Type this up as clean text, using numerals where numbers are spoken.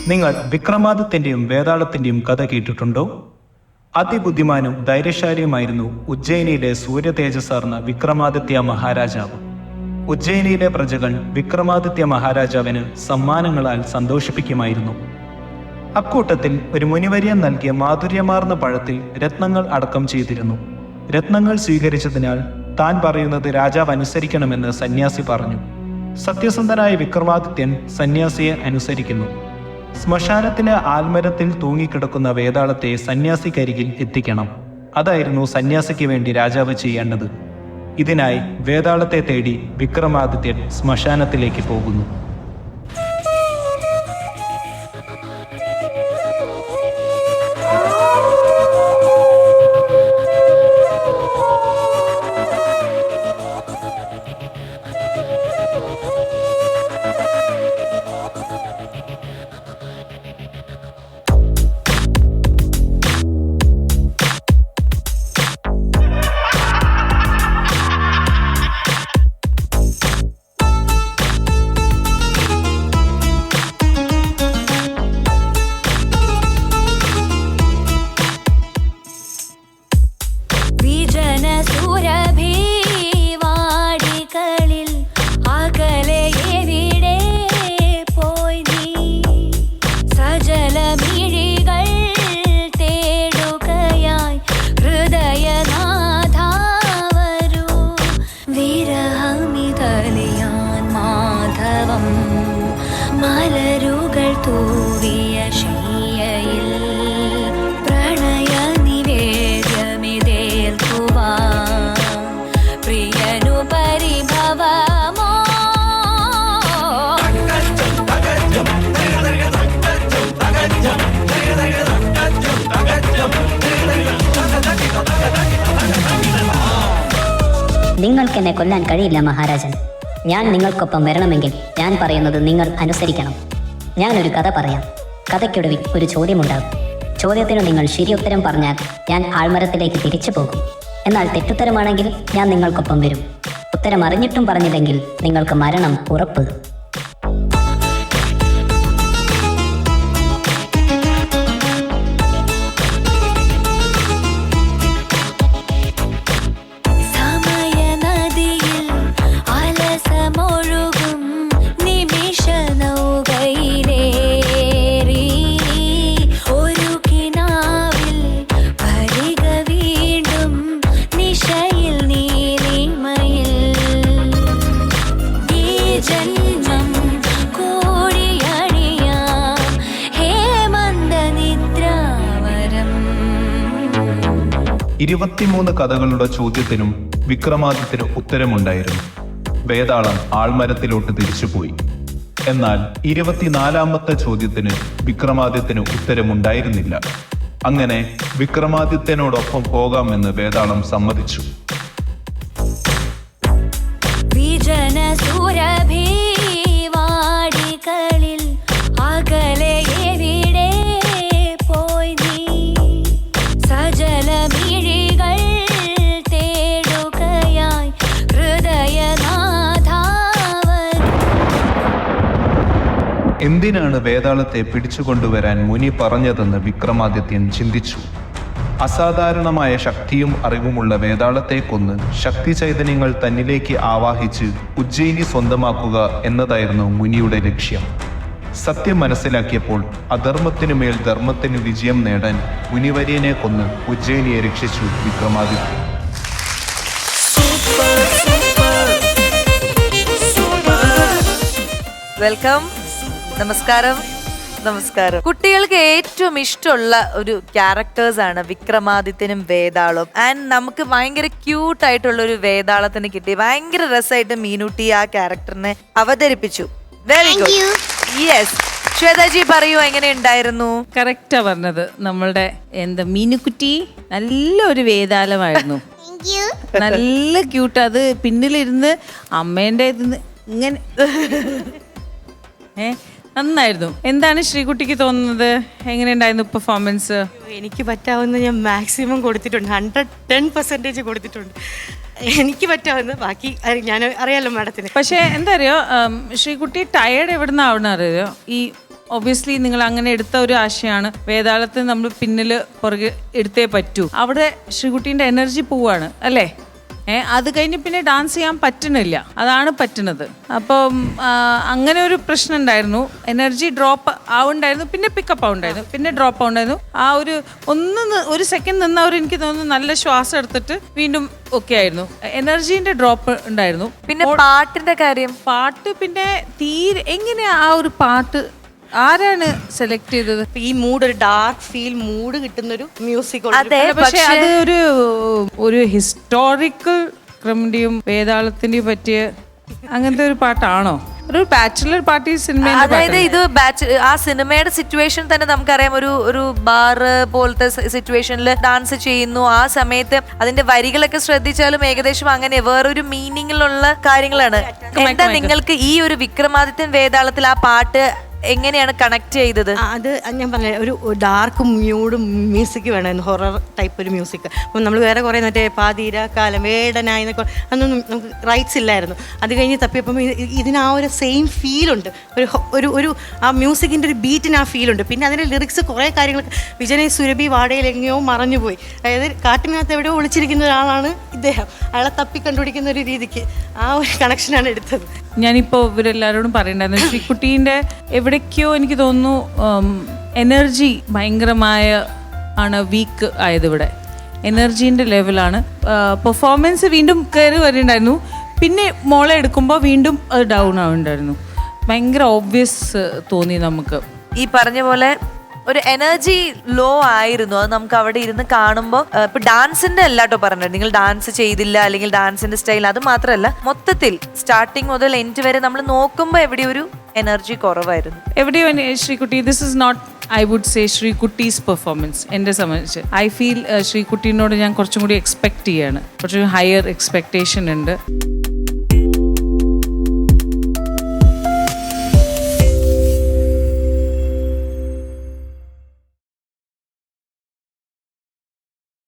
നിങ്ങൾ വിക്രമാദിത്യന്റെയും വേതാളത്തിന്റെയും കഥ കേട്ടിട്ടുണ്ടോ? അതിബുദ്ധിമാനും ധൈര്യശാലിയുമായിരുന്നു ഉജ്ജയിനിയിലെ സൂര്യ തേജസ്സാർന്ന വിക്രമാദിത്യ മഹാരാജാവ്. ഉജ്ജയിനിയിലെ പ്രജകൾ വിക്രമാദിത്യ മഹാരാജാവിന് സമ്മാനങ്ങളാൽ സന്തോഷിപ്പിക്കുമായിരുന്നു. അക്കൂട്ടത്തിൽ ഒരു മുനിവര്യൻ നൽകിയ മാധുര്യമാർന്ന പഴത്തിൽ രത്നങ്ങൾ അടക്കം ചെയ്തിരുന്നു. രത്നങ്ങൾ സ്വീകരിച്ചതിനാൽ താൻ പറയുന്നത് രാജാവ് അനുസരിക്കണമെന്ന് സന്യാസി പറഞ്ഞു. സത്യസന്ധനായ വിക്രമാദിത്യൻ സന്യാസിയെ അനുസരിക്കുന്നു. ശ്മശാനത്തിലെ ആൽമരത്തിൽ തൂങ്ങിക്കിടക്കുന്ന വേതാളത്തെ സന്യാസിക്കരികിൽ എത്തിക്കണം. അതായിരുന്നു സന്യാസിക്ക് വേണ്ടി രാജാവ് ചെയ്യേണ്ടത്. ഇതിനായി വേതാളത്തെ തേടി വിക്രമാദിത്യൻ ശ്മശാനത്തിലേക്ക് പോകുന്നു. മലരുകൾ തൂവിയ ശയ്യയിൽ പ്രണയ നിവേദ്യമിതേൽക്കുവാൻ പ്രിയനു പരിഭവമോ. നിങ്ങൾക്കെന്നെ കൊല്ലാൻ കഴിയില്ല മഹാരാജൻ. ഞാൻ നിങ്ങൾക്കൊപ്പം വരണമെങ്കിൽ ഞാൻ പറയുന്നത് നിങ്ങൾ അനുസരിക്കണം. ഞാനൊരു കഥ പറയാം. കഥയ്ക്കൊടുവിൽ ഒരു ചോദ്യമുണ്ടാകും. ചോദ്യത്തിന് നിങ്ങൾ ശരിയുത്തരം പറഞ്ഞാൽ ഞാൻ ആൾമരത്തിലേക്ക് തിരിച്ചു പോകും. എന്നാൽ തെറ്റുത്തരമാണെങ്കിൽ ഞാൻ നിങ്ങൾക്കൊപ്പം വരും. ഉത്തരം അറിഞ്ഞിട്ടും പറഞ്ഞില്ലെങ്കിൽ നിങ്ങൾക്ക് മരണം ഉറപ്പ്. ഇരുപത്തിമൂന്ന് കഥകളുടെ ചോദ്യത്തിനും വിക്രമാദിത്യന് ഉത്തരമുണ്ടായിരുന്നു. വേതാളം ആൾമരത്തിലോട്ട് തിരിച്ചുപോയി. എന്നാൽ 24ാമത്തെ ചോദ്യത്തിന് വിക്രമാദിത്യന് ഉത്തരമുണ്ടായിരുന്നില്ല. അങ്ങനെ വിക്രമാദിത്യനോടൊപ്പം പോകാമെന്ന് വേതാളം സമ്മതിച്ചു. എന്തിനാണ് വേതാളത്തെ പിടിച്ചുകൊണ്ടുവരാൻ മുനി പറഞ്ഞതെന്ന് വിക്രമാദിത്യൻ ചിന്തിച്ചു. അസാധാരണമായ ശക്തിയും അറിവുമുള്ള വേതാളത്തെ കൊന്ന് ശക്തി ചൈതന്യങ്ങൾ തന്നിലേക്ക് ആവാഹിച്ച് ഉജ്ജയിനി സ്വന്തമാക്കുക എന്നതായിരുന്നു മുനിയുടെ ലക്ഷ്യം. സത്യം മനസ്സിലാക്കിയപ്പോൾ അധർമ്മത്തിനുമേൽ ധർമ്മത്തിന് വിജയം നേടാൻ മുനിവര്യനെ കൊന്ന് ഉജ്ജയിനിയെ രക്ഷിച്ചു വിക്രമാദിത്യൻ. വെൽക്കം. നമസ്കാരം. കുട്ടികൾക്ക് ഏറ്റവും ഇഷ്ടമുള്ള ഒരു ക്യാരക്ടേഴ്സ് ആണ് വിക്രമാദിത്യനും വേതാളവും. ആൻഡ് നമുക്ക് ഭയങ്കര ക്യൂട്ട് ആയിട്ടുള്ള ഒരു വേതാളത്തിന് കിട്ടി. ഭയങ്കര രസമായിട്ട് മീനുട്ടി ആ ക്യാരക്ടറിനെ അവതരിപ്പിച്ചു. Very good. യെസ്, ശ്വേതാജി പറയൂ, എങ്ങനെ ഉണ്ടായിരുന്നു? കറക്റ്റാ പറഞ്ഞത്. നമ്മളുടെ മീനുക്കുട്ടി നല്ലൊരു വേതാളമായിരുന്നു. നല്ല ക്യൂട്ട്. അത് പിന്നിലിരുന്ന് അമ്മേന്റെ ഇതിന്ന് ഇങ്ങനെ നന്നായിരുന്നു. എന്താണ് ശ്രീകുട്ടിക്ക് തോന്നുന്നത്? എങ്ങനെയുണ്ടായിരുന്നു പെർഫോമൻസ്? എനിക്ക് പറ്റാവുന്ന ഞാൻ മാക്സിമം കൊടുത്തിട്ടുണ്ട്. 110% കൊടുത്തിട്ടുണ്ട്. എനിക്ക് പറ്റാവുന്ന ബാക്കി ഞാൻ അറിയാലോ മാഡത്തിന്. പക്ഷെ എന്താ അറിയോ, ശ്രീകുട്ടി ടയേർഡ് എവിടുന്ന് ആവണ അറിയോ? ഈ ഒബ്വിയസ്ലി നിങ്ങൾ അങ്ങനെ എടുത്ത ഒരു ആശയമാണ്. വേതാളത്തിന് നമ്മൾ പിന്നിൽ പുറകെ എടുത്തേ പറ്റൂ. അവിടെ ശ്രീകുട്ടീൻ്റെ എനർജി പോവാണ് അല്ലേ? അത് കഴിഞ്ഞ് പിന്നെ ഡാൻസ് ചെയ്യാൻ പറ്റുന്നില്ല, അതാണ് പറ്റുന്നത്. അപ്പം അങ്ങനെ ഒരു പ്രശ്നം ഉണ്ടായിരുന്നു. എനർജി ഡ്രോപ്പ് ആവുണ്ടായിരുന്നു, പിന്നെ പിക്കപ്പ് ആവുണ്ടായിരുന്നു, പിന്നെ ഡ്രോപ്പ് ആവുണ്ടായിരുന്നു. ആ ഒരു സെക്കൻഡ് നിന്നവർ എനിക്ക് തോന്നുന്നു നല്ല ശ്വാസം എടുത്തിട്ട് വീണ്ടും ഓക്കെ ആയിരുന്നു. എനർജീൻ്റെ ഡ്രോപ്പ് ഉണ്ടായിരുന്നു. പിന്നെ പാട്ടിന്റെ കാര്യം, പാട്ട് പിന്നെ തീരെ എങ്ങനെയാ ആ ഒരു പാട്ട് ആരാണ് സെലക്ട് ചെയ്തത്? ഈ മൂഡ്, ഒരു ഡാർക്ക് ഫീൽ മൂഡ് കിട്ടുന്ന ഒരു മ്യൂസിക്. അതെ, പക്ഷെ അത് ഒരു ഹിസ്റ്റോറിക്കൽ ക്രമിന്റെയും വേതാളത്തിന്റെയും പറ്റിയ അങ്ങനത്തെ ഒരു പാട്ടാണോ? ഒരു ബാച്ചിലർ പാർട്ടി സിനിമ. അതായത് ഇത് ആ സിനിമയുടെ സിറ്റുവേഷൻ തന്നെ നമുക്കറിയാം. ഒരു ബാർ പോലത്തെ സിറ്റുവേഷനിൽ ഡാൻസ് ചെയ്യുന്നു. ആ സമയത്ത് അതിന്റെ വരികളൊക്കെ ശ്രദ്ധിച്ചാലും ഏകദേശം അങ്ങനെ വേറൊരു മീനിങ്ങിലുള്ള കാര്യങ്ങളാണ്. എന്താ നിങ്ങൾക്ക് ഈ ഒരു വിക്രമാദിത്യൻ വേതാളത്തിൽ ആ പാട്ട് എങ്ങനെയാണ് കണക്ട് ചെയ്തത്? അത് ഞാൻ പറഞ്ഞ ഒരു ഡാർക്ക് മ്യൂഡും മ്യൂസിക് വേണമായിരുന്നു, ഹൊറർ ടൈപ്പ് ഒരു മ്യൂസിക്. അപ്പം നമ്മൾ വേറെ കുറേ മറ്റേ പാതിര കാലം വേടനായി എന്നൊക്കെ അതൊന്നും നമുക്ക് റൈറ്റ്സ് ഇല്ലായിരുന്നു. അത് കഴിഞ്ഞ് തപ്പിയപ്പം ഇതിന് ആ ഒരു സെയിം ഫീലുണ്ട്, ഒരു ആ മ്യൂസിക്കിൻ്റെ ഒരു ബീറ്റിന് ആ ഫീലുണ്ട്. പിന്നെ അതിൻ്റെ ലിറിക്സ് കുറേ കാര്യങ്ങളൊക്കെ വിജയനെ സുരഭി വാടയിൽ എങ്ങനെയോ മറഞ്ഞുപോയി. അതായത് കാട്ടിനകത്ത് എവിടെയോ ഒളിച്ചിരിക്കുന്ന ഒരാളാണ് ഇദ്ദേഹം, അയാളെ തപ്പി കണ്ടുപിടിക്കുന്ന ഒരു രീതിക്ക് ആ ഒരു കണക്ഷനാണ് എടുത്തത്. ഞാനിപ്പോൾ ഇവരെല്ലാവരോടും പറയണ്ടായിരുന്നു, ശ്രീകുട്ടീൻ്റെ എവിടേക്കോ എനിക്ക് തോന്നുന്നു എനർജി ഭയങ്കരമായ ആണ് വീക്ക് ആയത്. ഇവിടെ എനർജീൻ്റെ ലെവലാണ്. പെർഫോമൻസ് വീണ്ടും കയറി വരുന്നുണ്ടായിരുന്നു, പിന്നെ മോളെ എടുക്കുമ്പോൾ വീണ്ടും അത് ഡൗൺ ആവുന്നുണ്ടായിരുന്നു. ഭയങ്കര ഓബ്വിയസ് തോന്നി നമുക്ക്. ഈ പറഞ്ഞ പോലെ ഒരു എനർജി ലോ ആയിരുന്നു. അത് നമുക്ക് അവിടെ ഇരുന്ന് കാണുമ്പോൾ ഇപ്പൊ ഡാൻസിന്റെ അല്ലാട്ടോ പറഞ്ഞത്, നിങ്ങൾ ഡാൻസ് ചെയ്തില്ല അല്ലെങ്കിൽ ഡാൻസിന്റെ സ്റ്റൈൽ, അത് മാത്രമല്ല മൊത്തത്തിൽ സ്റ്റാർട്ടിങ് മുതൽ എൻഡ് വരെ നമ്മൾ നോക്കുമ്പോൾ എവിടെ ഒരു എനർജി കുറവായിരുന്നു. എവിടെയോ Sreekutty, this is not I would say Sreekutty's performance. എന്നെ സംബന്ധിച്ച് ഐ ഫീൽ ശ്രീകുട്ടീനോട് ഞാൻ കുറച്ചും കൂടി എക്സ്പെക്ട് ചെയ്യാണ്, കുറച്ചും ഹയർ എക്സ്പെക്ടേഷൻ ഉണ്ട്.